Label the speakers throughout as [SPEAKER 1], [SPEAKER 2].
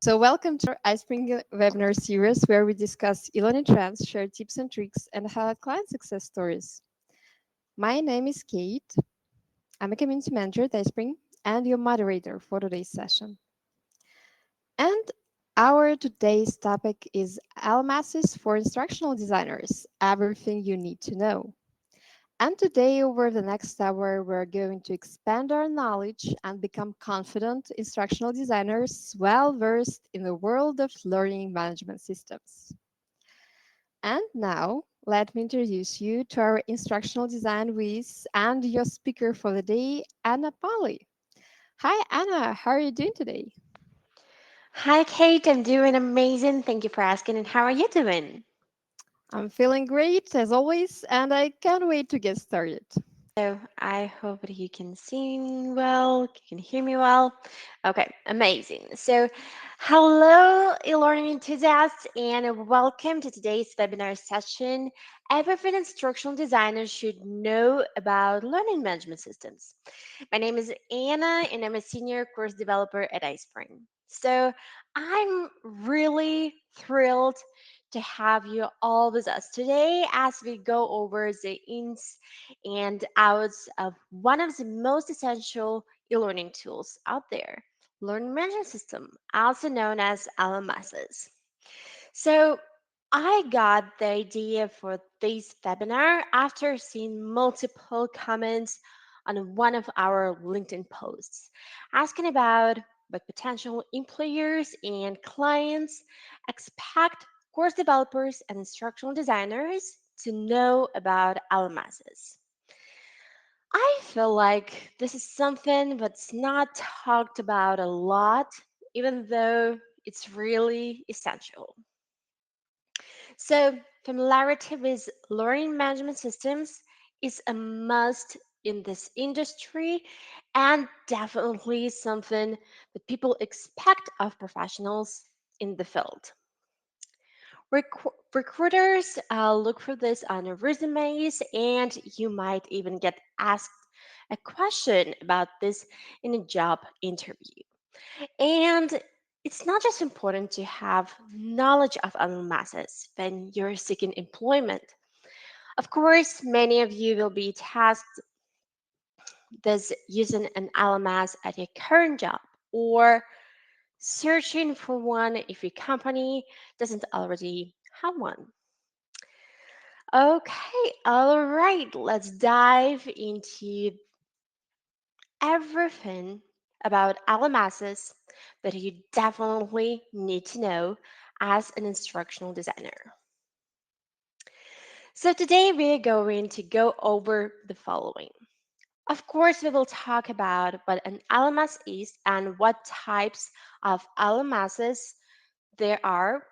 [SPEAKER 1] So welcome to our iSpring webinar series where we discuss e-learning trends, share tips and tricks, and highlight client success stories. My name is Kate. I'm a community manager at iSpring and your moderator for today's session. And our today's topic is LMSs for instructional designers, everything you need to know. And today, over the next hour, we're going to expand our knowledge and become confident instructional designers well versed in the world of learning management systems. And now, let me introduce you to our instructional design whiz and your speaker for the day, Anna Polly. Hi, Anna. How are you doing today?
[SPEAKER 2] Hi, Kate. I'm doing amazing. Thank you for asking. And how are you doing?
[SPEAKER 1] I'm feeling great, as always, and I can't wait to get started.
[SPEAKER 2] So I hope that you can see me well, you can hear me well. Okay, amazing. So, hello, e-learning enthusiasts, and welcome to today's webinar session. Everything instructional designers should know about learning management systems. My name is Anna, and I'm a senior course developer at iSpring. So, I'm really thrilled to have you all with us today as we go over the ins and outs of one of the most essential e-learning tools out there, learning management system, also known as LMSs. So I got the idea for this webinar after seeing multiple comments on one of our LinkedIn posts asking about what potential employers and clients expect course developers and instructional designers to know about LMSs. I feel like this is something that's not talked about a lot, even though it's really essential. So, familiarity with learning management systems is a must in this industry and definitely something that people expect of professionals in the field. Recruiters look for this on your resumes, and you might even get asked a question about this in a job interview. And it's not just important to have knowledge of LMSs when you're seeking employment. Of course, many of you will be tasked with using an LMS at your current job or searching for one if your company doesn't already have one. Okay, all right, let's dive into everything about LMSs that you definitely need to know as an instructional designer. So today we're going to go over the following. Of course, we will talk about what an LMS is and what types of LMSs there are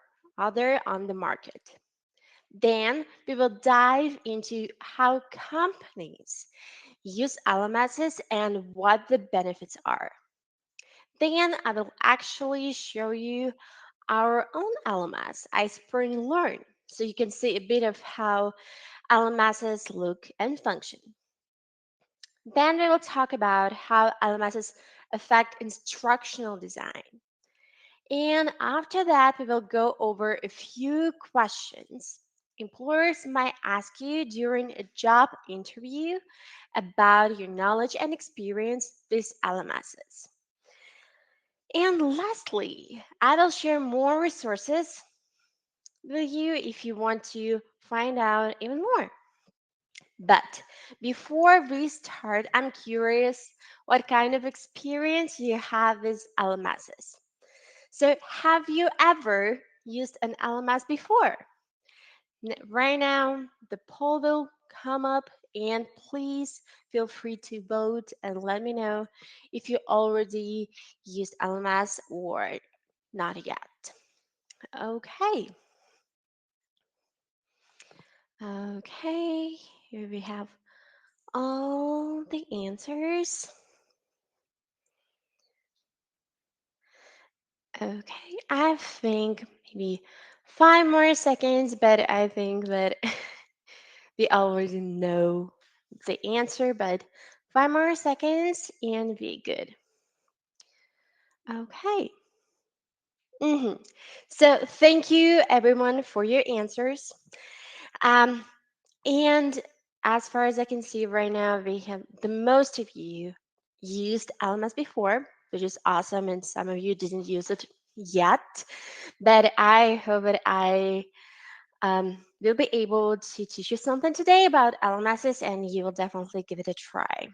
[SPEAKER 2] there on the market. Then we will dive into how companies use LMSs and what the benefits are. Then I will actually show you our own LMS, iSpring Learn, so you can see a bit of how LMSs look and function. Then we will talk about how LMSs affect instructional design. And after that, we will go over a few questions employers might ask you during a job interview about your knowledge and experience with LMSs. And lastly, I will share more resources with you if you want to find out even more. But before we start, I'm curious what kind of experience you have with LMSs. So, have you ever used an LMS before? Right now, the poll will come up, and please feel free to vote and let me know if you already used LMS or not yet. Okay, okay, here we have all the answers. Okay, I think maybe 5 more seconds, but I think that we already know the answer, but 5 more seconds and be good. Okay. hmm So thank you everyone for your answers. Um, and as far as I can see right now, we have the most of you used LMS before, which is awesome, and some of you didn't use it yet. But I hope that I will be able to teach you something today about LMSs, and you will definitely give it a try.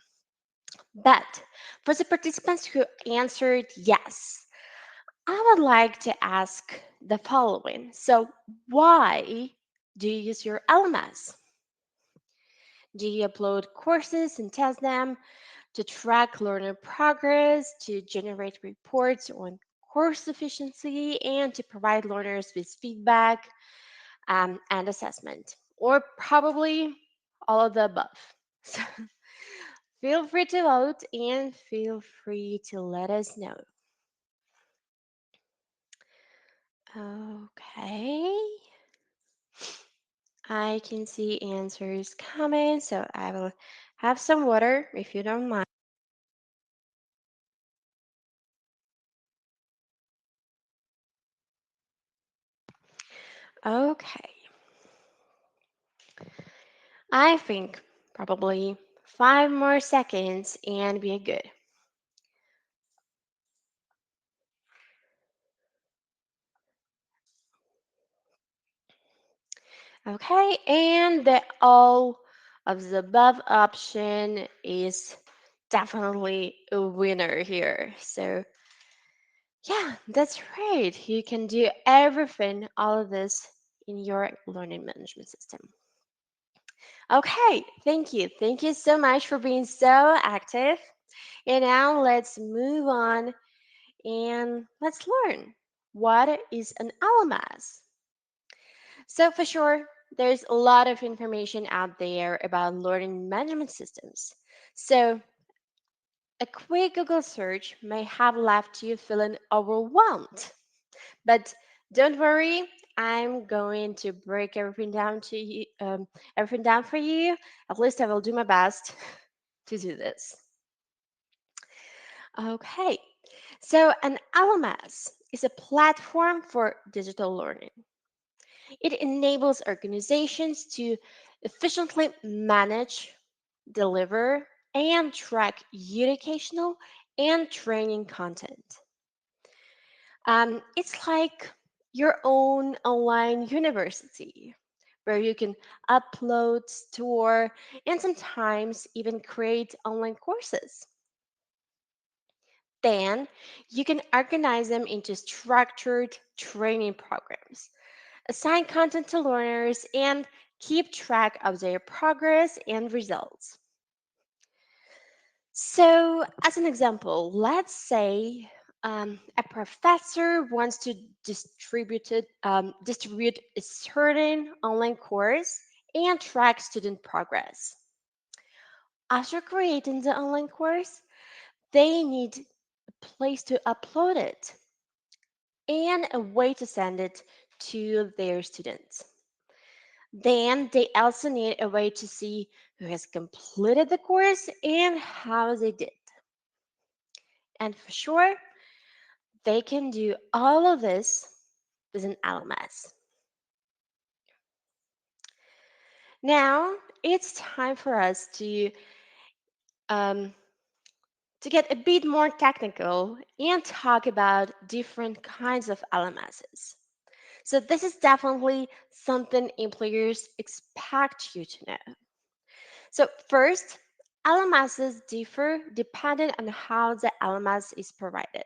[SPEAKER 2] But for the participants who answered yes, I would like to ask the following. So, why do you use your LMS? Do you upload courses and test them, to track learner progress, to generate reports on course efficiency, and to provide learners with feedback and assessment? Or probably all of the above. So, feel free to vote and feel free to let us know. Okay. I can see answers coming, so I will have some water if you don't mind. Okay, I think probably 5 more seconds and we're good. Okay, and the all of the above option is definitely a winner here. So, yeah, that's right. You can do everything, all of this in your learning management system. Okay, thank you. Thank you so much for being so active. And now let's move on and let's learn what is an LMS. So, for sure, there's a lot of information out there about learning management systems. So, a quick Google search may have left you feeling overwhelmed. But don't worry, I'm going to break everything down to you, everything down for you. At least I will do my best to do this. Okay, so an LMS is a platform for digital learning. It enables organizations to efficiently manage, deliver, and track educational and training content. It's like your own online university where you can upload, store, and sometimes even create online courses. Then you can organize them into structured training programs, assign content to learners, and keep track of their progress and results. So, as an example, let's say a professor wants to distribute a certain online course and track student progress. After creating the online course, they need a place to upload it and a way to send it to their students. Then they also need a way to see who has completed the course and how they did. And for sure, they can do all of this with an LMS. Now it's time for us um, to get a bit more technical and talk about different kinds of LMSs. So this is definitely something employers expect you to know. So first, LMSs differ depending on how the LMS is provided.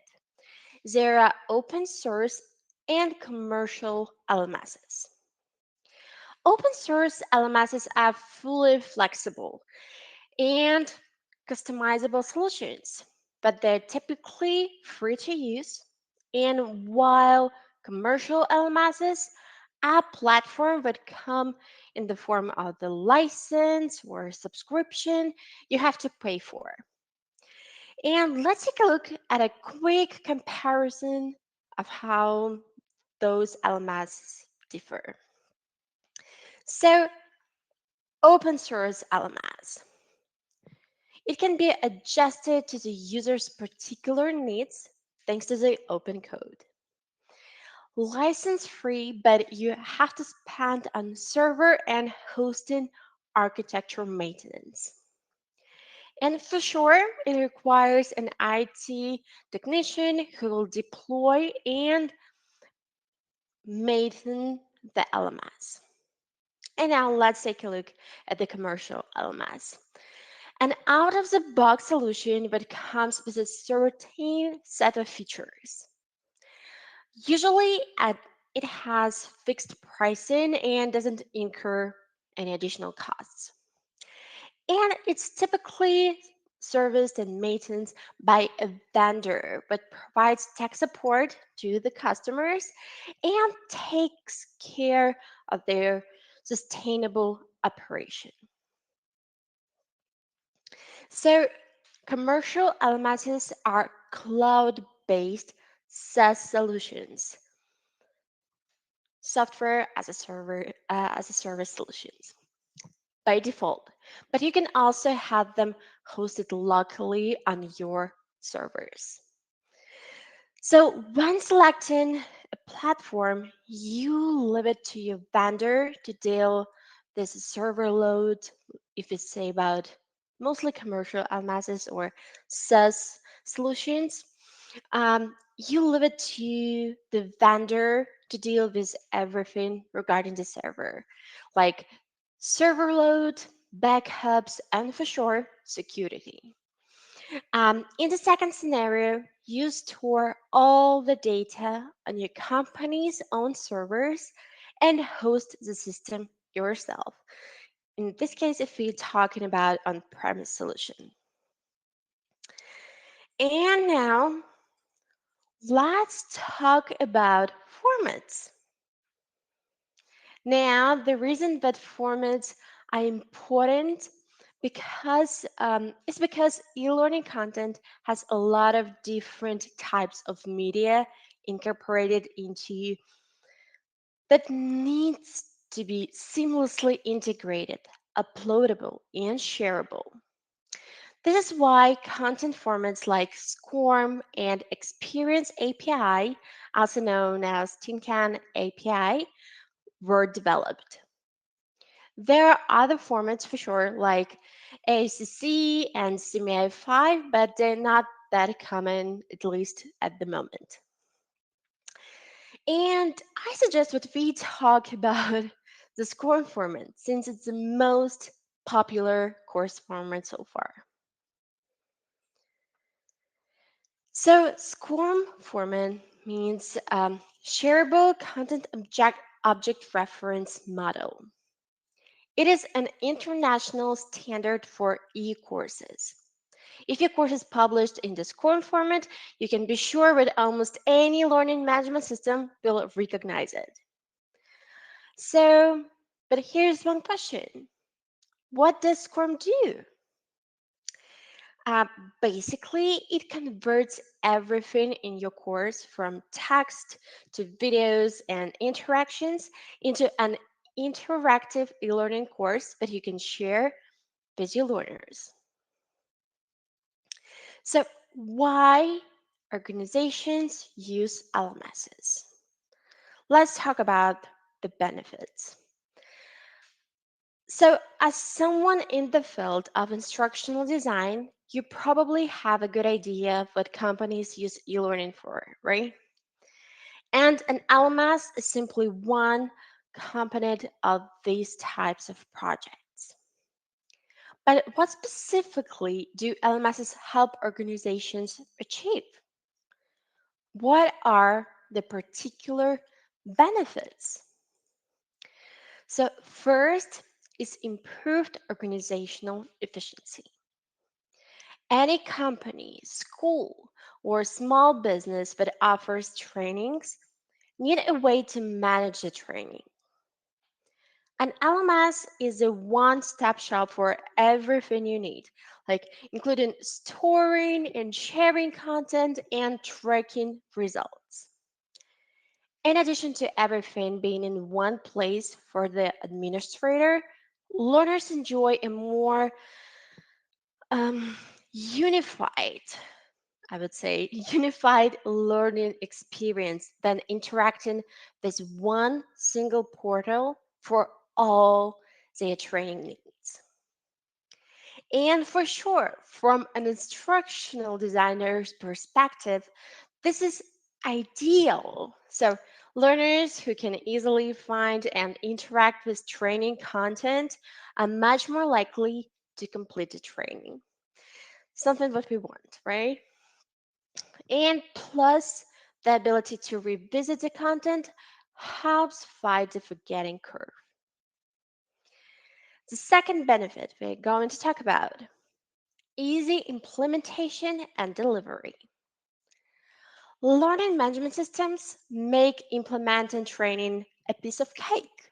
[SPEAKER 2] There are open source and commercial LMSs. Open source LMSs are fully flexible and customizable solutions, but they're typically free to use. And while commercial LMSs are platforms that come in the form of the license or subscription you have to pay for. And let's take a look at a quick comparison of how those LMS differ. So, open source LMS. It can be adjusted to the user's particular needs thanks to the open code. License free, but you have to spend on server and hosting architecture maintenance. And for sure, it requires an IT technician who will deploy and maintain the LMS. And now let's take a look at the commercial LMS. An out of the box solution that comes with a certain set of features. Usually, it has fixed pricing and doesn't incur any additional costs. And it's typically serviced and maintained by a vendor, but provides tech support to the customers and takes care of their sustainable operation. So, commercial LMSs are cloud based SaaS solutions, software as a service solutions by default, but you can also have them hosted locally on your servers. So when selecting a platform, you leave it to your vendor to deal this server load, if it's say about mostly commercial LMSs or SaaS solutions. You leave it to the vendor to deal with everything regarding the server, like server load, backups, and for sure, security. In the second scenario, you store all the data on your company's own servers and host the system yourself. In this case, if we're talking about on-premise solution. And now let's talk about formats. Now, the reason that formats are important is because e-learning content has a lot of different types of media incorporated into that needs to be seamlessly integrated, uploadable, and shareable. This is why content formats like SCORM and Experience API, also known as TinCan API, were developed. There are other formats for sure, like ACC and CMI5, but they're not that common, at least at the moment. And I suggest that we talk about the SCORM format since it's the most popular course format so far. So, SCORM format means shareable content object reference model. It is an international standard for e-courses. If your course is published in the SCORM format, you can be sure that almost any learning management system will recognize it. So, but here's one question. What does SCORM do? Uh, Basically, it converts everything in your course from text to videos and interactions into an interactive e-learning course that you can share with your learners. So, why organizations use LMSs? Let's talk about the benefits. So, as someone in the field of instructional design, you probably have a good idea of what companies use e-learning for, right? And an LMS is simply one component of these types of projects. But what specifically do LMSs help organizations achieve? What are the particular benefits? So, first is improved organizational efficiency. Any company, school, or small business that offers trainings need a way to manage the training. An LMS is a one-stop shop for everything you need, like including storing and sharing content and tracking results. In addition to everything being in one place for the administrator, learners enjoy a more Um, unified, I would say, unified learning experience than interacting with one single portal for all their training needs. And for sure, from an instructional designer's perspective, this is ideal. So, learners who can easily find and interact with training content are much more likely to complete the training. Something what we want, right? And plus, the ability to revisit the content helps fight the forgetting curve. The second benefit we're going to talk about: easy implementation and delivery. Learning management systems make implementing training a piece of cake.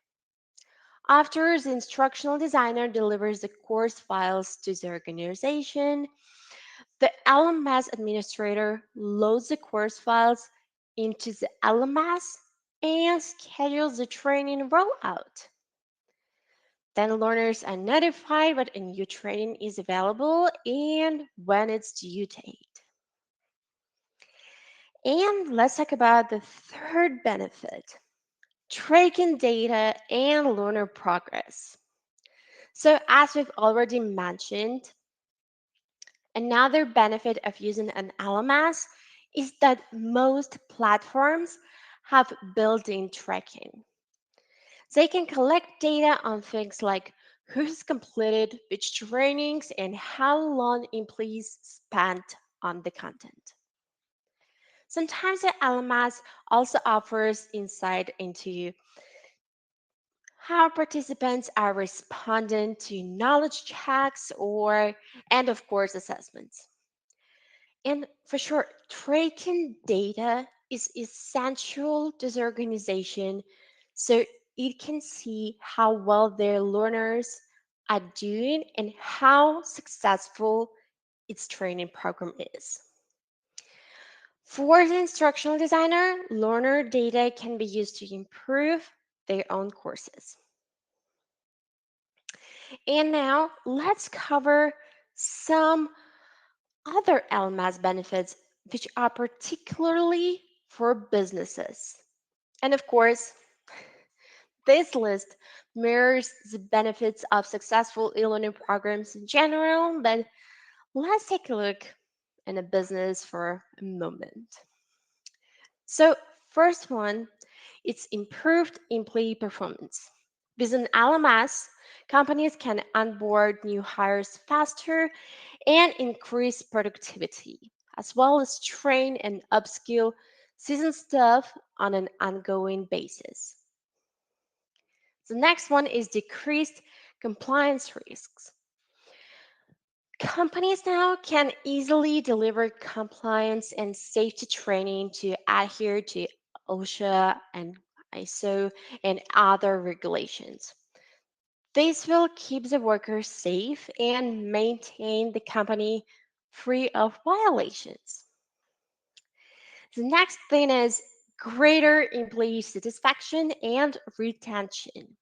[SPEAKER 2] After the instructional designer delivers the course files to the organization, the LMS administrator loads the course files into the LMS and schedules the training rollout. Then learners are notified when a new training is available and when it's due date. And let's talk about the third benefit: tracking data and learner progress. So, as we've already mentioned, another benefit of using an LMS is that most platforms have built in tracking. They can collect data on things like who's completed which trainings and how long employees spent on the content. Sometimes the LMS also offers insight into how participants are responding to knowledge checks or, and of course, assessments. And for sure, tracking data is essential to the organization so it can see how well their learners are doing and how successful its training program is. For the instructional designer, learner data can be used to improve their own courses. And now let's cover some other LMS benefits which are particularly for businesses. And of course, this list mirrors the benefits of successful e-learning programs in general, but let's take a look in a business for a moment. So, first one, it's improved employee performance. With an LMS, companies can onboard new hires faster and increase productivity, as well as train and upskill seasoned staff on an ongoing basis. The next one is decreased compliance risks. Companies now can easily deliver compliance and safety training to adhere to OSHA and ISO and other regulations. This will keep the workers safe and maintain the company free of violations. The next thing is greater employee satisfaction and retention.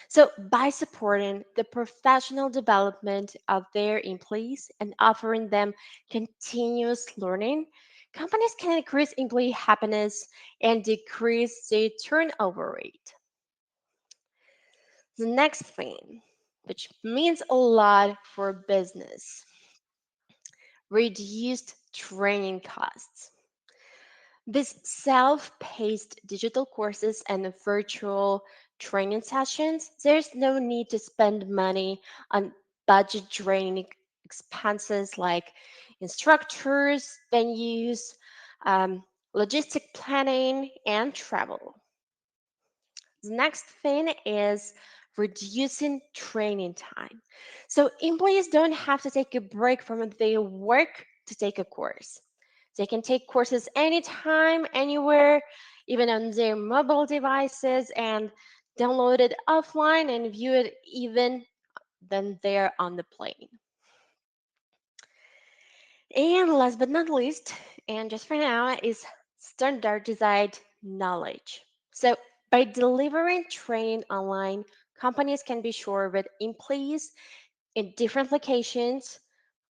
[SPEAKER 2] So, by supporting the professional development of their employees and offering them continuous learning, companies can increase employee happiness and decrease the turnover rate. The next thing, which means a lot for business: reduced training costs. These self paced digital courses and virtual training sessions, there's no need to spend money on budget draining expenses like instructors, venues, um, logistic planning, and travel. The next thing is reducing training time. So employees don't have to take a break from their work to take a course. They can take courses anytime, anywhere, even on their mobile devices, and download it offline and view it even when they're on the plane. And last but not least, and just for now, is standardized knowledge. So, by delivering training online, companies can be sure that employees in different locations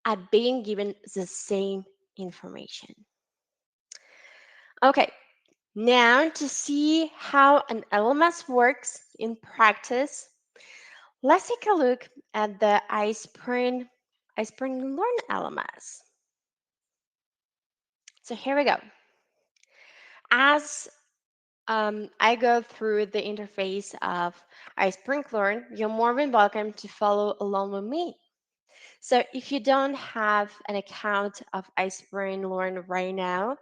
[SPEAKER 2] at being given the same information. Okay, now to see how an LMS works in practice, let's take a look at the iSpring Learn LMS. So here we go. As I go through the interface of iSpring Learn, you're more than welcome to follow along with me. So if you don't have an account of iSpring Learn right now,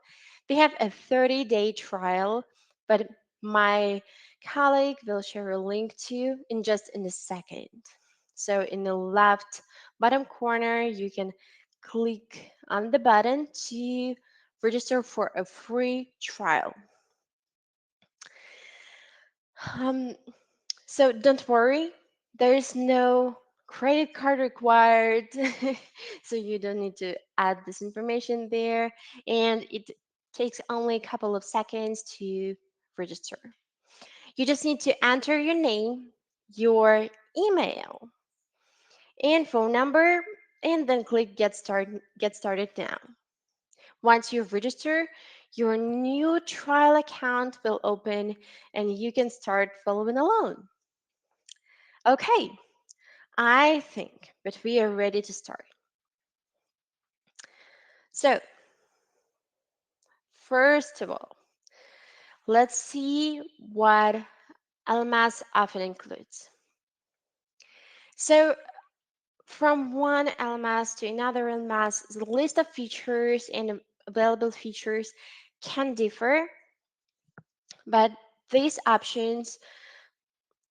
[SPEAKER 2] they have a 30-day trial, but my colleague will share a link to you in a second. So in the left bottom corner, you can click on the button to register for a free trial. Um, so don't worry, there's no credit card required, so you don't need to add this information there, and it takes only a couple of seconds to register. You just need to enter your name, your email, and phone number, and then click Get started now. Once you've registered, your new trial account will open and you can start following along. Okay, I think that we are ready to start. So, first of all, let's see what LMS often includes. So, from one LMS to another LMS, the list of features and available features can differ, but these options,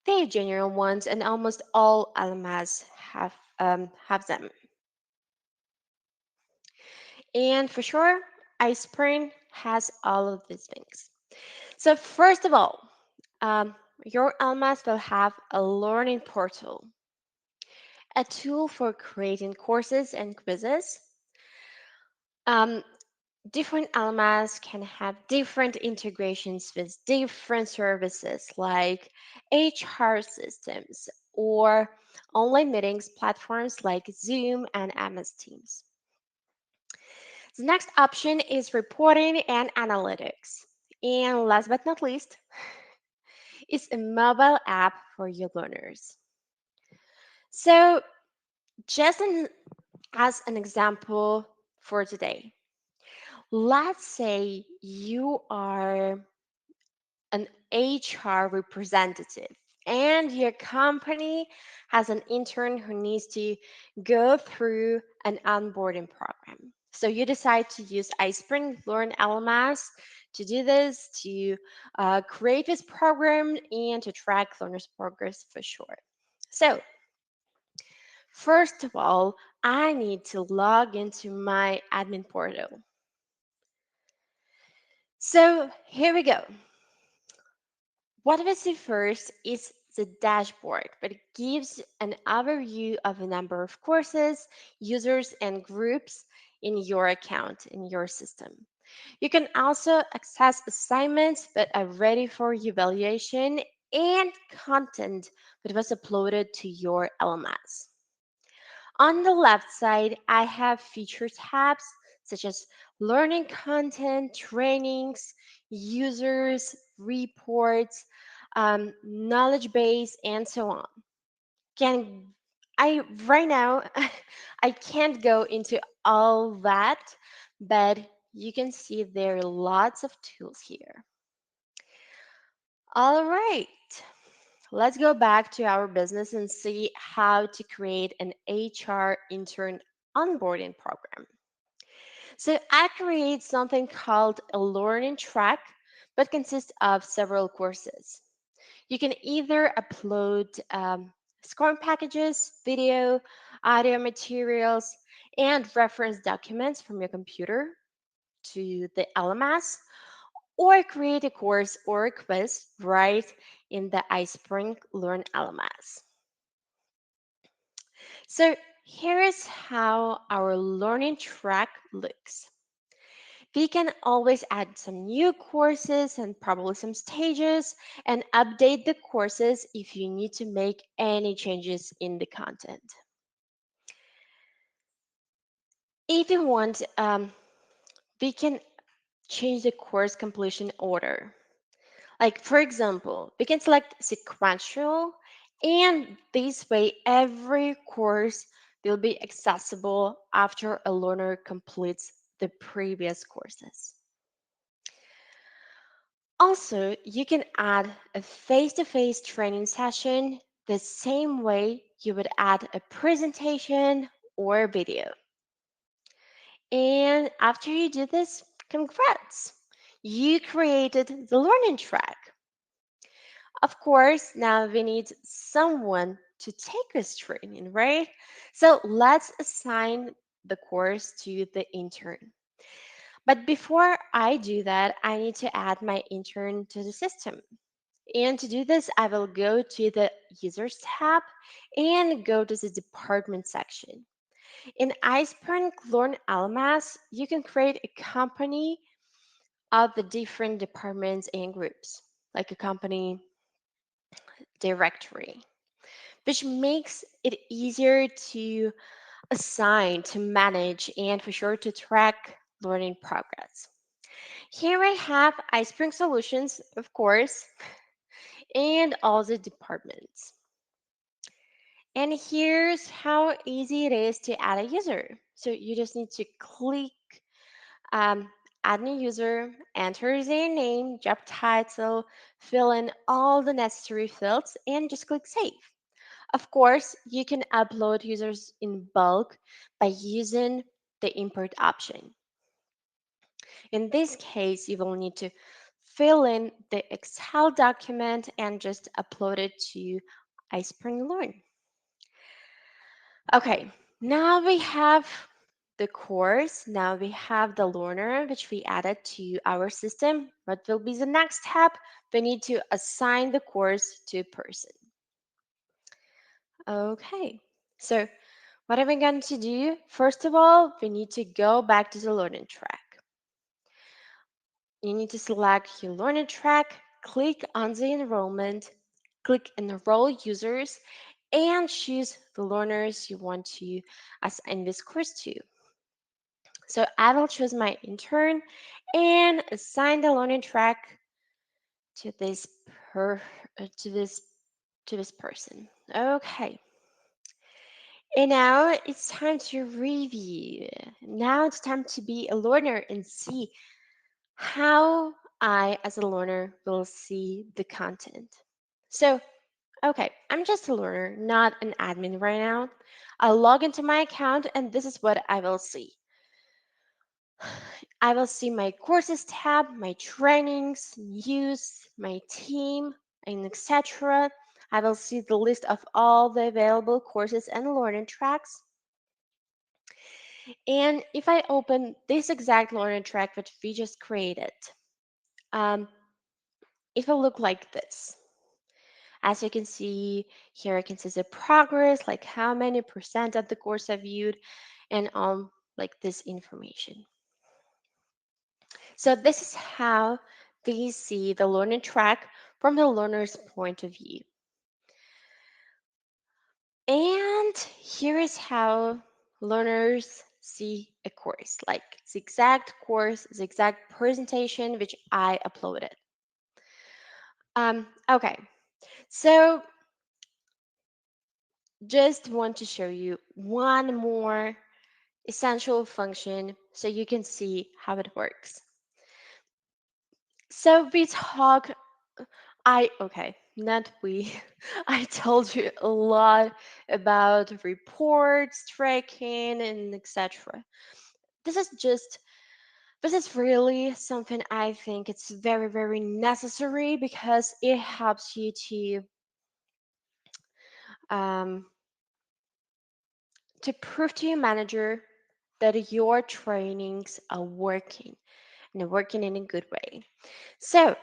[SPEAKER 2] they're general ones, and almost all LMS have them. And for sure, iSpring has all of these things. So first of all, um, your LMS will have a learning portal, a tool for creating courses and quizzes. Um, Different LMS can have different integrations with different services like HR systems or online meetings platforms like Zoom and MS Teams. The next option is reporting and analytics. And last but not least, is a mobile app for your learners. So, as an example for today, let's say you are an HR representative and your company has an intern who needs to go through an onboarding program. So you decide to use iSpring Learn LMS to do this, to create this program, and to track learners' progress for sure. So first of all, I need to log into my admin portal. So here we go. What we see first is the dashboard, but it gives an overview of a number of courses, users, and groups in your account, in your system. You can also access assignments that are ready for evaluation and content that was uploaded to your LMS. On the left side, I have feature tabs such as learning content, trainings, users, reports, knowledge base, and so on. Can I right now I can't go into all that, but you can see there are lots of tools here. All right, let's go back to our business and see how to create an HR intern onboarding program. So I create something called a learning track that consists of several courses. You can either upload scoring packages, video, audio materials, and reference documents from your computer to the LMS, or create a course or a quiz right in the iSpring Learn LMS. So here is how our learning track looks. We can always add some new courses and probably some stages and update the courses if you need to make any changes in the content. If you want, we can change the course completion order. Like, for example, we can select sequential, and this way, every course will be accessible after a learner completes the previous courses. Also, you can add a face-to-face training session the same way you would add a presentation or video. And after you do this, congrats! You created the learning track. Of course, now we need someone to take this training, right? So let's assign the course to the intern. But before I do that, I need to add my intern to the system. And to do this, I will go to the Users tab and go to the Department section. In iSpring Learn LMS, you can create a company of the different departments and groups, like a company directory, which makes it easier to assign, to manage, and for sure to track learning progress. Here I have iSpring Solutions, of course, and all the departments. And here's how easy it is to add a user. So you just need to click um, add new user, enter their name, job title, fill in all the necessary fields, and just click save. Of course, you can upload users in bulk by using the import option. In this case, you will need to fill in the Excel document and just upload it to iSpring Learn. Okay, now we have the course. Now we have the learner, which we added to our system. What will be the next step? We need to assign the course to a person. Okay, so what are we going to do? First of all, we need to go back to the learning track. You need to select your learning track, click on the enrollment, click enroll users, and choose the learners you want to assign this course to. So I will choose my intern and assign the learning track to this per to this person. Okay. And now it's time to review. Now it's time to be a learner and see how I, as a learner, will see the content. So, okay, I'm just a learner, not an admin right now. I'll log into my account and this is what I will see. I will see my courses tab, my trainings, news, my team, and etc. I will see the list of all the available courses and learning tracks. And if I open this exact learning track that we just created, um, it will look like this. As you can see here, I can see the progress, like how many percent of the course I viewed, and like this information. So this is how we see the learning track from the learner's point of view. And here is how learners see a course, like the exact course, the exact presentation which I uploaded. Okay, so just want to show you one more essential function so you can see how it works. So we talk okay, not we. I told you a lot about reports, tracking, and etc. This is just, this is really something I think it's very, very necessary because it helps you um, to prove to your manager that your trainings are working and are working in a good way. So,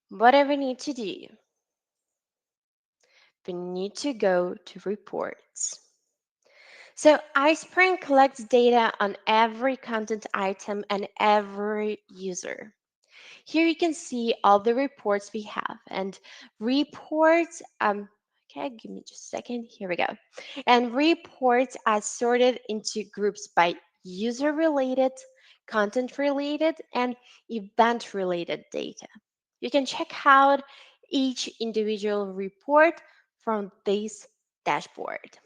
[SPEAKER 2] what do we need to do? We need to go to reports. So iSpring collects data on every content item and every user. Here you can see all the reports we have and reports, okay, give me just a second. Here we go. And reports are sorted into groups by user-related, content-related, and event-related data. You can check out each individual report from this dashboard.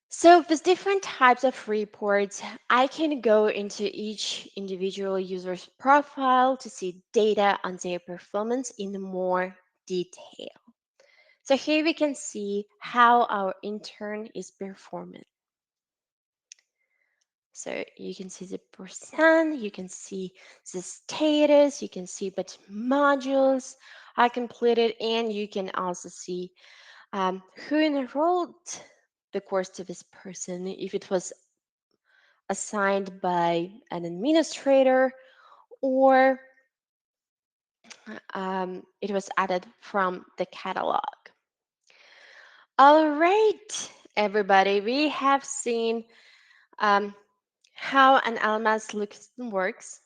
[SPEAKER 2] So with different types of reports, I can go into each individual user's profile to see data on their performance in more detail. So here we can see how our intern is performing. So you can see the percent, you can see the status, you can see what modules are completed, and you can also see who enrolled the course to this person, if it was assigned by an administrator or it was added from the catalog. All right, everybody, we have seen um, how an LMS looks and works.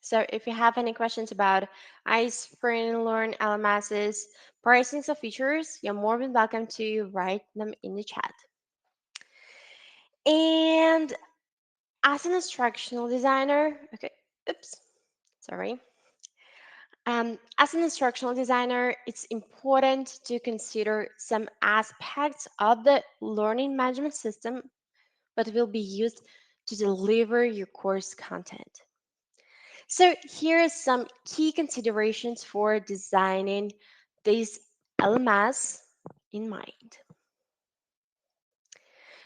[SPEAKER 2] So if you have any questions about iSpring, Learn LMSs, pricings of features, you're more than welcome to write them in the chat. And as an instructional designer, okay, oops, sorry. As an instructional designer, it's important to consider some aspects of the learning management system that will be used to deliver your course content. So here are some key considerations for designing this LMS in mind.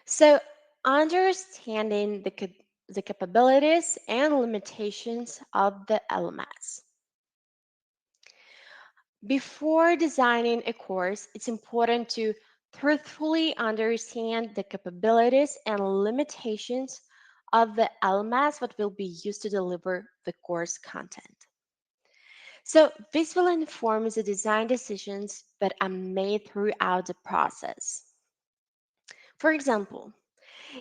[SPEAKER 2] So understanding the capabilities and limitations of the LMS. Before designing a course, it's important to truthfully understand the capabilities and limitations of the LMS that will be used to deliver the course content. So this will inform the design decisions that are made throughout the process. For example,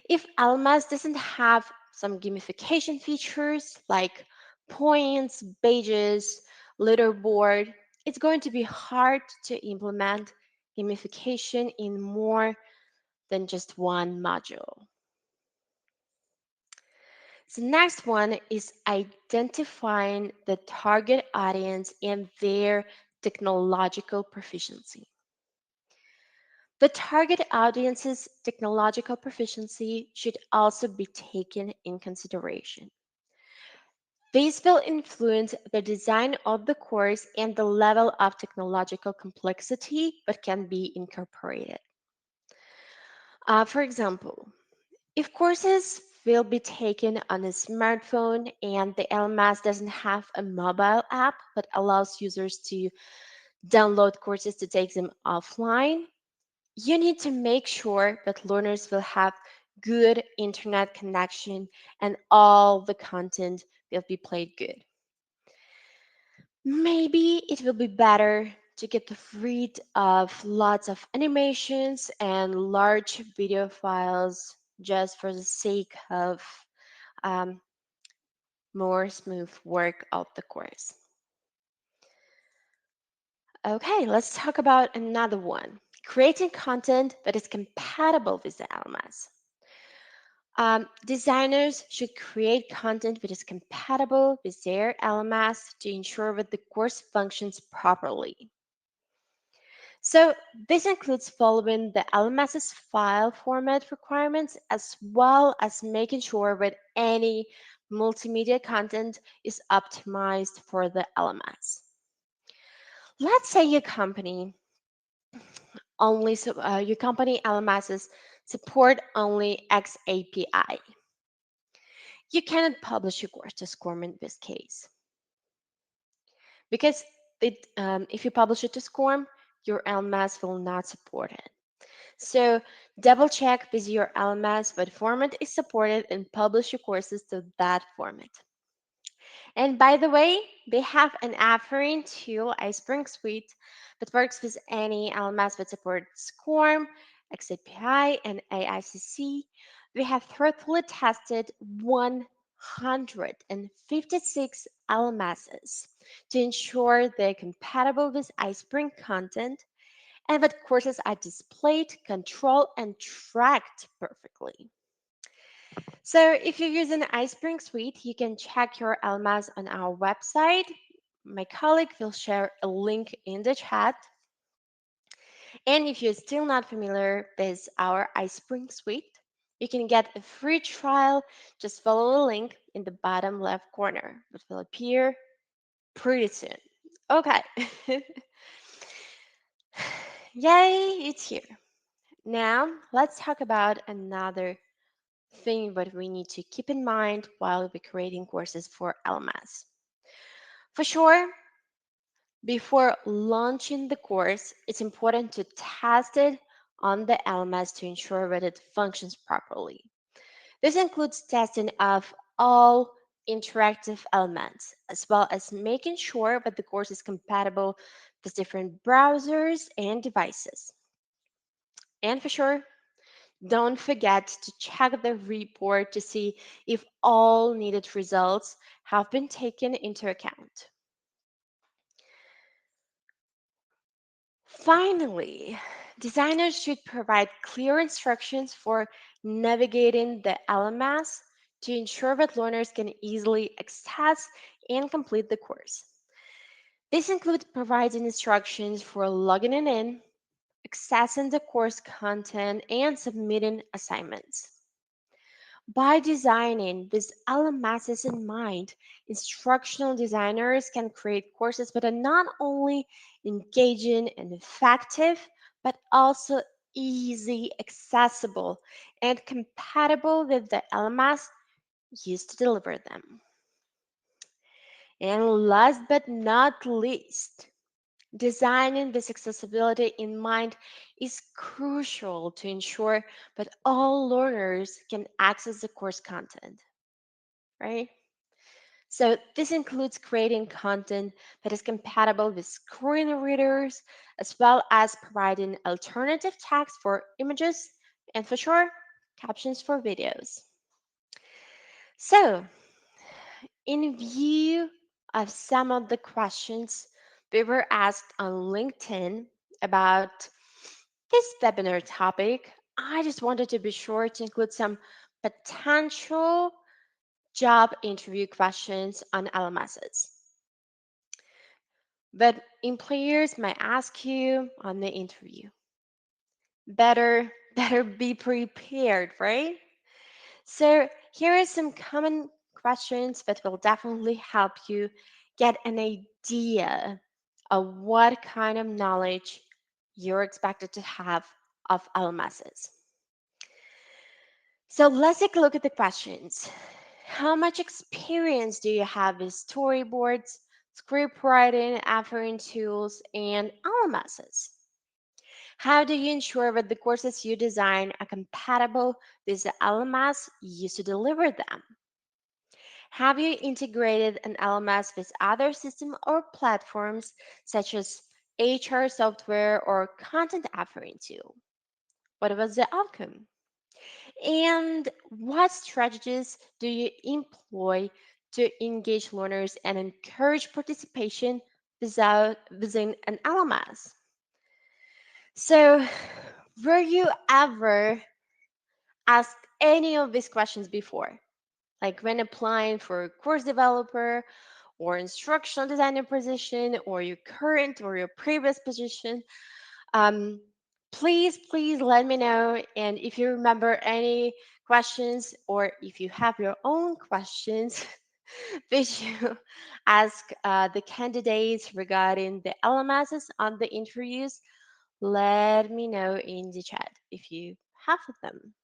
[SPEAKER 2] if LMS doesn't have some gamification features like points, badges, leaderboard, it's going to be hard to implement gamification in more than just one module. The next one is identifying the target audience and their technological proficiency. The target audience's technological proficiency should also be taken in consideration. These will influence the design of the course and the level of technological complexity that can be incorporated. For example, if courses will be taken on a smartphone and the LMS doesn't have a mobile app that allows users to download courses to take them offline, you need to make sure that learners will have good internet connection and all the content will be played good. Maybe it will be better to get rid of lots of animations and large video files just for the sake of um, more smooth work of the course. Okay, let's talk about another one. Creating content that is compatible with the LMS. Designers should create content that is compatible with their LMS to ensure that the course functions properly. So this includes following the LMS's file format requirements as well as making sure that any multimedia content is optimized for the LMS. Let's say your company LMSs support only XAPI. You cannot publish your course to SCORM in this case because if you publish it to SCORM, your LMS will not support it. So double check with your LMS what format is supported and publish your courses to that format. And by the way, they have an offering to iSpring Suite that works with any LMS that supports SCORM, XAPI, and AICC. We have thoroughly tested 156 LMSs to ensure they're compatible with iSpring content and that courses are displayed, controlled, and tracked perfectly. So if you use an iSpring suite, you can check your LMS on our website. My colleague will share a link in the chat. And if you're still not familiar with our iSpring suite, you can get a free trial. Just follow the link in the bottom left corner, which will appear pretty soon. Okay. Yay, it's here. Now, let's talk about another thing that we need to keep in mind while we're creating courses for LMS. For sure, before launching the course, it's important to test it on the LMS to ensure that it functions properly. This includes testing of all interactive elements, as well as making sure that the course is compatible with different browsers and devices. And for sure, don't forget to check the report to see if all needed results have been taken into account. Finally, designers should provide clear instructions for navigating the LMS to ensure that learners can easily access and complete the course. This includes providing instructions for logging in, accessing the course content, and submitting assignments. By designing these LMSs in mind, instructional designers can create courses that are not only engaging and effective, but also easy, accessible, and compatible with the LMS used to deliver them. And last but not least, designing this accessibility in mind is crucial to ensure that all learners can access the course content, right? So this includes creating content that is compatible with screen readers, as well as providing alternative text for images and for sure, captions for videos. So, in view of some of the questions we were asked on LinkedIn about this webinar topic, I just wanted to be sure to include some potential job interview questions on LMSs. But employers might ask you on the interview. Better be prepared, right? So here are some common questions that will definitely help you get an idea of what kind of knowledge you're expected to have of LMSs. So let's take a look at the questions. How much experience do you have with storyboards, script writing, authoring tools, and LMSs? How do you ensure that the courses you design are compatible with the LMS used to deliver them? Have you integrated an LMS with other systems or platforms such as HR software or content authoring tool? What was the outcome? And what strategies do you employ to engage learners and encourage participation within an LMS? So, were you ever asked any of these questions before? Like when applying for a course developer or instructional designer position or your current or your previous position? Um, please let me know. And if you remember any questions or if you have your own questions, which you ask the candidates regarding the LMSs on the interviews, let me know in the chat if you have them.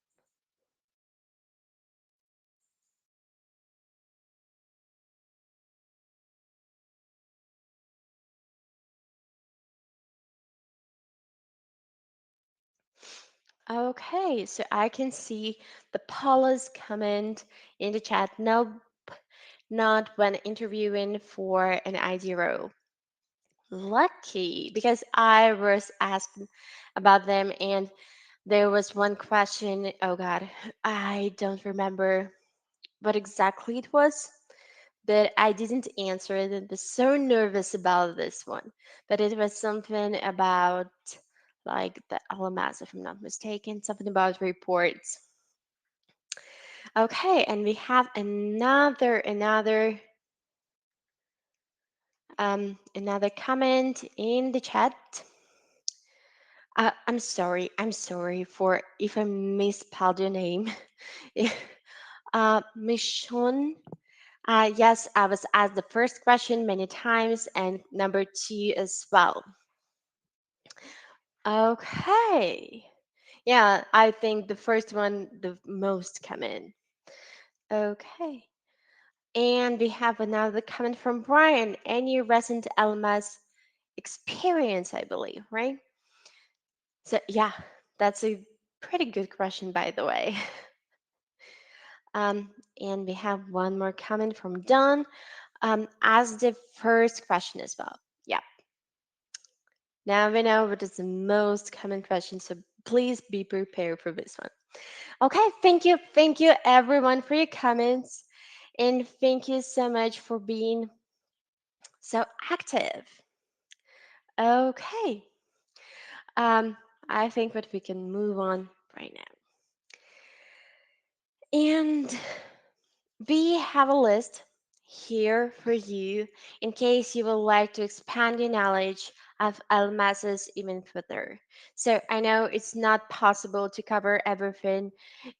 [SPEAKER 2] Okay, so I can see the Paula's comment in the chat. No, not when interviewing for an ID role. Lucky, because I was asked about them and there was one question. Oh God, I don't remember what exactly it was, but I didn't answer it and was so nervous about this one. But it was something about like the LMS, if I'm not mistaken, something about reports. Okay, and we have another comment in the chat. I'm sorry for if I misspelled your name. Michonne. Yes, I was asked the first question many times, and number two as well. Okay. Yeah, I think the first one the most common. Okay. And we have another comment from Brian. Any recent LMS experience, I believe, right? So yeah, that's a pretty good question, by the way. Um, and we have one more comment from Don. As the first question as well. Yeah. Now we know what is the most common question, so please be prepared for this one. Okay, thank you everyone for your comments, and thank you so much for being so active. Okay, um, I think that we can move on right now. And we have a list here for you in case you would like to expand your knowledge of LMSs even further. So I know it's not possible to cover everything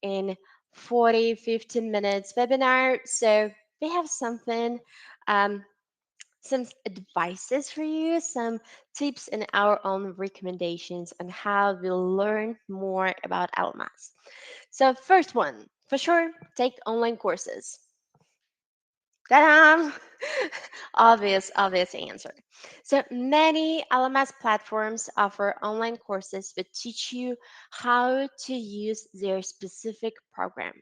[SPEAKER 2] in 40, 15 minutes webinar. So we have um, some advices for you, some tips and our own recommendations on how we'll learn more about LMS. So first one, for sure, take online courses. Ta-da! Obvious answer. So many LMS platforms offer online courses that teach you how to use their specific program.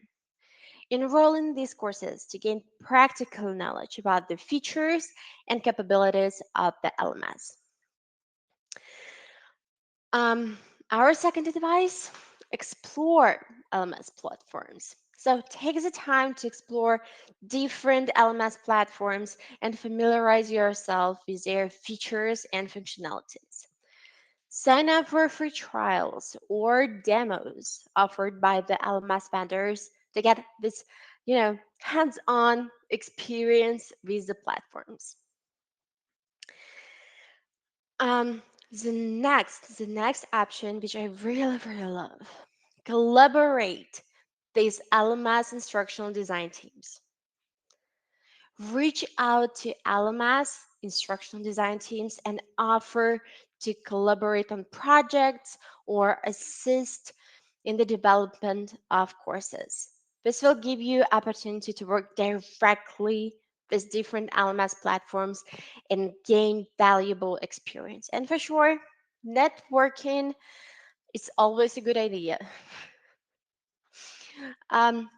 [SPEAKER 2] Enroll in these courses to gain practical knowledge about the features and capabilities of the LMS. Um, our second advice, explore LMS platforms. So take the time to explore different LMS platforms and familiarize yourself with their features and functionalities. Sign up for free trials or demos offered by the LMS vendors to get this, hands-on experience with the platforms. Um, the next option, which I really love, collaborate these LMS instructional design teams. Reach out to LMS instructional design teams and offer to collaborate on projects or assist in the development of courses. This will give you opportunity to work directly with different LMS platforms and gain valuable experience. And for sure, networking is always a good idea. Um,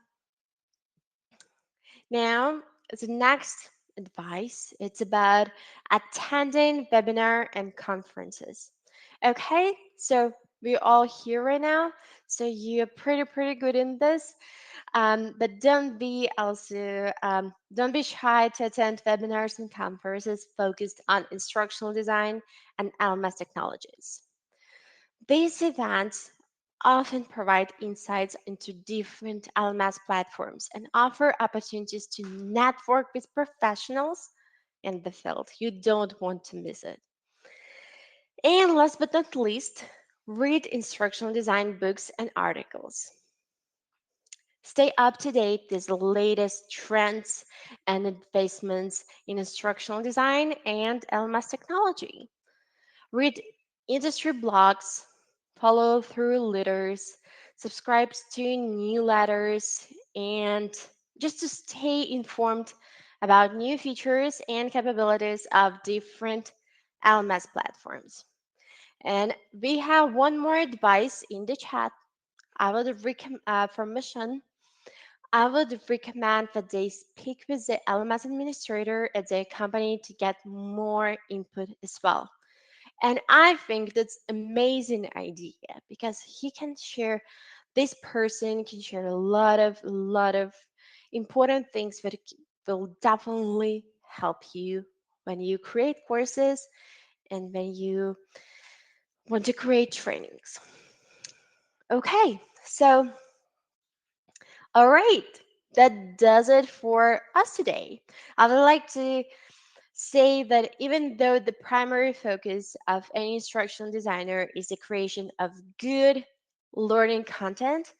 [SPEAKER 2] Now, the next advice, it's about attending webinar and conferences. Okay, so we're all here right now, so you're pretty good in this. But don't be shy to attend webinars and conferences focused on instructional design and LMS technologies. These events often provide insights into different LMS platforms and offer opportunities to network with professionals in the field. You don't want to miss it. And last but not least, read instructional design books and articles. Stay up to date with the latest trends and advancements in instructional design and LMS technology. Read industry blogs, follow through leaders, subscribe to newsletters, and just to stay informed about new features and capabilities of different LMS platforms. And we have one more advice in the chat. I would from Mission. I would recommend that they speak with the LMS administrator at their company to get more input as well. And I think that's amazing idea because this person can share a lot of important things that will definitely help you when you create courses and when you want to create trainings. Okay, so All right, that does it for us today. I would like to say that even though the primary focus of any instructional designer is the creation of good learning content,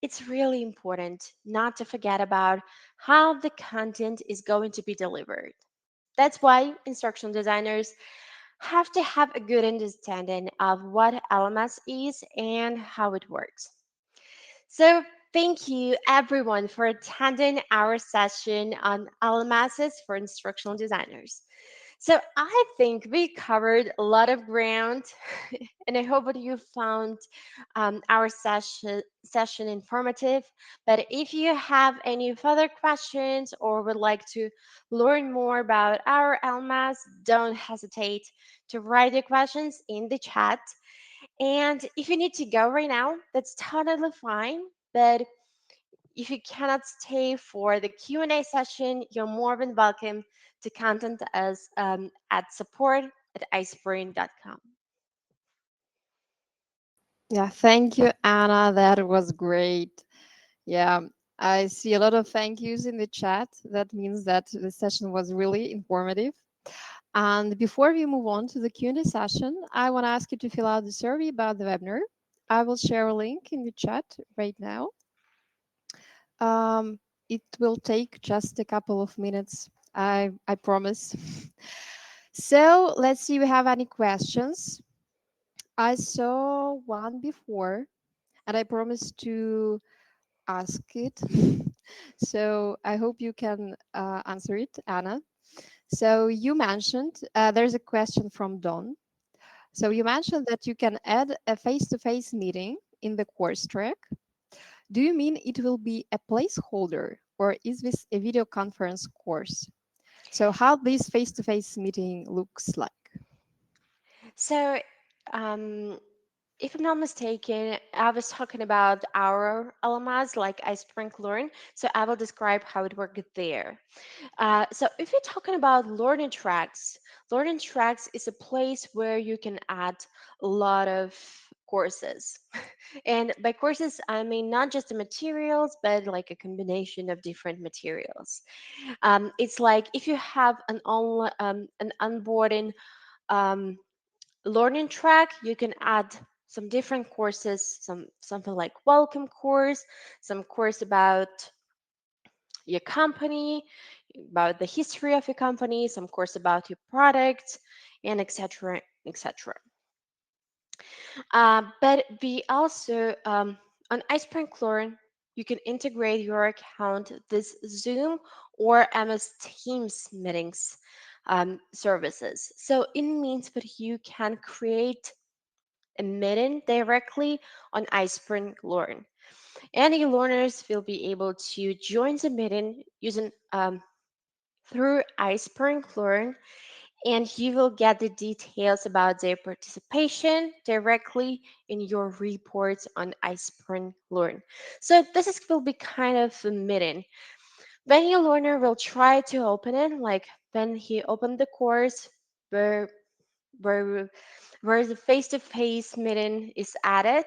[SPEAKER 2] it's really important not to forget about how the content is going to be delivered. That's why instructional designers have to have a good understanding of what LMS is and how it works. So, thank you everyone for attending our session on LMSs for instructional designers. So, I think we covered a lot of ground, and I hope that you found our session informative. But if you have any further questions or would like to learn more about our LMS, don't hesitate to write your questions in the chat. And if you need to go right now, that's totally fine. But if you cannot stay for the Q&A session, you're more than welcome to contact us at support@iSpring.com.
[SPEAKER 1] Yeah, thank you, Anna. That was great. Yeah, I see a lot of thank yous in the chat. That means that the session was really informative. And before we move on to the Q&A session, I want to ask you to fill out the survey about the webinar. I will share a link in the chat right now. Um, it will take just a couple of minutes, I promise. So let's see if we have any questions. I saw one before, and I promised to ask it. So I hope you can answer it, Anna. So you mentioned there's a question from Don. So you mentioned that you can add a face-to-face meeting in the course track. Do you mean it will be a placeholder, or is this a video conference course? So how this face-to-face meeting looks like?
[SPEAKER 2] So, um, if I'm not mistaken, I was talking about our LMS, like iSpring Learn. So I will describe how it worked there. So if you're talking about learning tracks is a place where you can add a lot of courses. And by courses, I mean not just the materials, but like a combination of different materials. It's like if you have an onboarding um, learning track, you can add some different courses, something like welcome course, some course about your company, about the history of your company, some course about your product, and etc. etc. But we also on iSpring Learn, you can integrate your account this Zoom or MS Teams meetings services. So it means that you can create a meeting directly on iSpring Learn. Any learners will be able to join the meeting using through iSpring Learn, and you will get the details about their participation directly in your reports on iSpring Learn. So will be kind of a meeting. When your learner will try to open it, like when he opened the course, where where where the face-to-face meeting is added,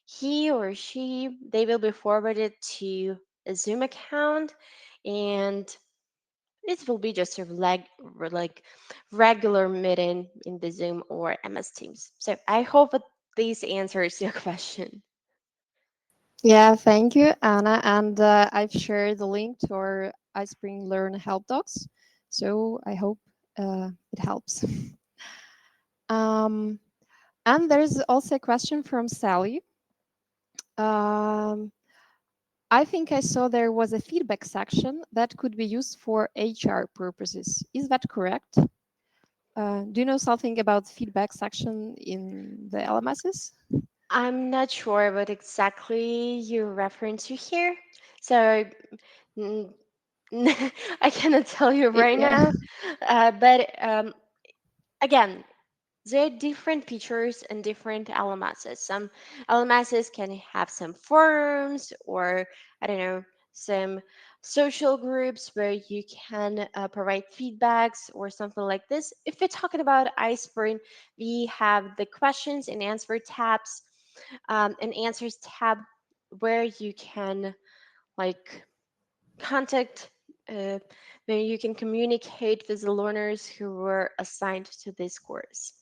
[SPEAKER 2] he or she they will be forwarded to a Zoom account, and it will be just a like regular meeting in the Zoom or MS Teams. So I hope that this answers your question.
[SPEAKER 1] Yeah, thank you, Anna. And I've shared the link to our iSpring Learn help docs. So I hope it helps. Um, and there's also a question from Sally. Um, I think I saw there was a feedback section that could be used for HR purposes. Is that correct? Do you know something about feedback section in the LMSs?
[SPEAKER 2] I'm not sure what exactly you're referring to here, so mm, I cannot tell you right
[SPEAKER 1] Yeah.
[SPEAKER 2] now. But again, there are different features and different LMSs. Some LMSs can have some forums or, I don't know, some social groups where you can provide feedbacks or something like this. If we're talking about iSpring, we have the questions and answer tabs, and answers tab where you can like contact, uh, where you can communicate with the learners who were assigned to this course.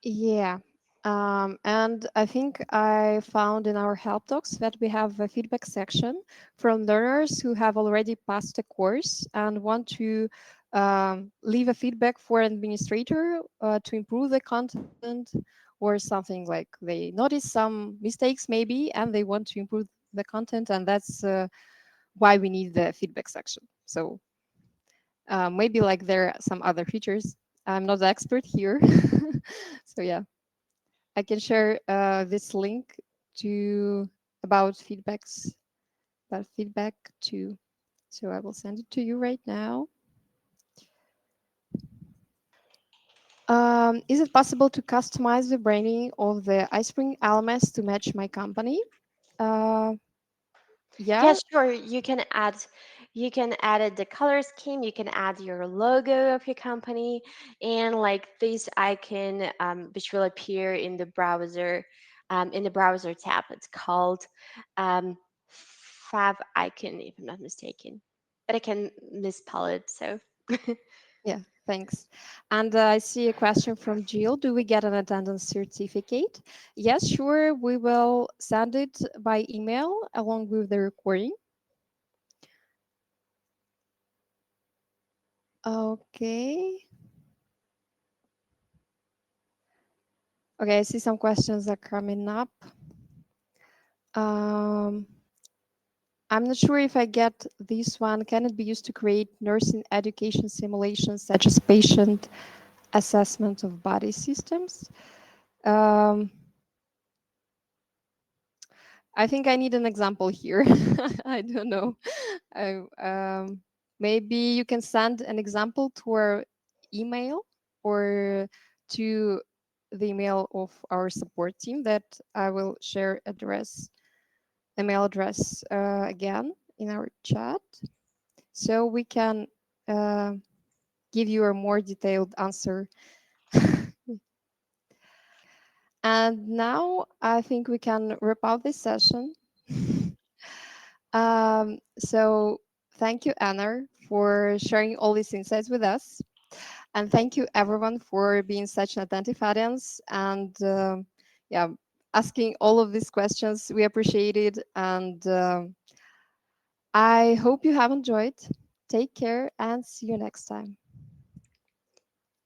[SPEAKER 1] Yeah. And I think I found in our help docs that we have a feedback section from learners who have already passed the course and want to leave a feedback for an administrator to improve the content or something like they notice some mistakes maybe and they want to improve the content, and that's why we need the feedback section. So maybe like there are some other features. I'm not the expert here. So yeah. I can share this link to about feedbacks about feedback too. So I will send it to you right now. Is it possible to customize the branding of the iSpring LMS to match my company? Uh,
[SPEAKER 2] Yeah,
[SPEAKER 1] yeah,
[SPEAKER 2] sure. You can add the color scheme. You can add your logo of your company, and like this icon, which will appear in the browser tab. It's called um, Fav icon, if I'm not mistaken, but I can misspell it. So
[SPEAKER 1] yeah. Thanks. And I see a question from Jill. Do we get an attendance certificate? Yes, sure. We will send it by email along with the recording. Okay. Okay, I see some questions are coming up. Um, I'm not sure if I get this one. Can it be used to create nursing education simulations such as patient assessment of body systems? Um, I think I need an example here. I don't know. I, maybe you can send an example to our email or to the email of our support team that I will share email address again in our chat, so we can uh, give you a more detailed answer. And now I think we can wrap up this session. So thank you, Anna, for sharing all these insights with us. And thank you, everyone, for being such an attentive audience and yeah, asking all of these questions. We appreciate it. And I hope you have enjoyed. Take care and see you next time.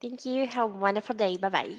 [SPEAKER 2] thank you. Have a wonderful day. Bye bye.